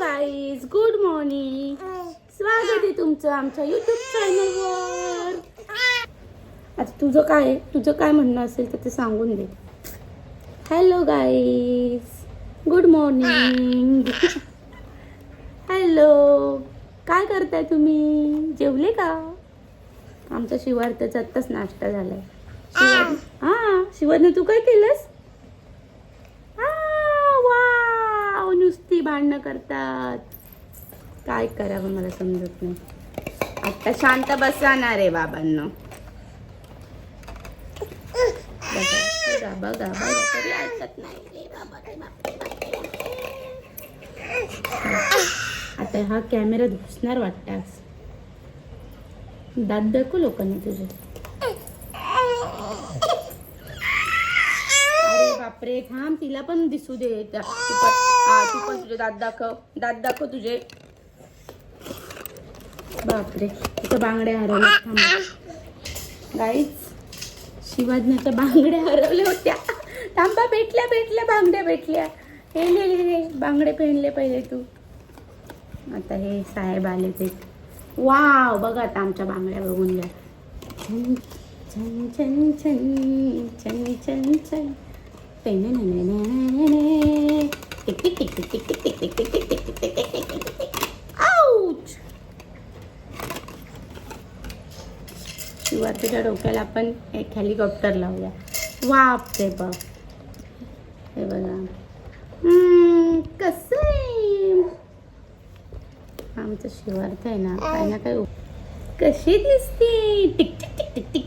Guys, good morning. स्वागत आहे तुमचं आमच्या युट्यूब चॅनलवर. आता तुझं काय म्हणणं असेल तर ते सांगून दे. Hello guys, good morning. Hello, काय करताय तुम्ही? जेवले का? आमचा शिवार्थाचा आत्ताच नाश्ता झालाय. शिवाने तू काय केलंस? वाव, नुसती भांडणं करतात. काय करावं मला समजत नाही. आता शांत बसणार आहे बाबांना. बघा तरी ऐकत नाही रे बाबा. आता हा कॅमेरा घुसणार वाटतास. दात दाखव लोकांनी तुझे. अरे बापरे, थांब, तिला पण दिसू दे. तू पण तुझे दात दाखव तुझे. बापरे, तिथं बांगड्या हरवल्या. गाईज, शिवाजनाच्या बांगड्या हरवल्या होत्या. थांबा, भेटल्या बांगड्या भेटल्या. हे बांगडे पेनले पहिले तू. आता हे साहेब आले ते. वाव, बघा आता आमच्या बांगड्या बघून घ्या. छन छन छन छन छन छन छन. टिक टिक टिक टिक टिक टिक टिक टिक टिक टिक टिक टिक टिक टिक टिक. आउच. शिवाच्या डोक्याला आपण एक हेलिकॉप्टर लावूया. वाप रे बाप. हे बघा कसं आहे आमचं शिवार्थ आहे ना. काय ना काय कशी दिसते. टिक टिक टिक टिक टिक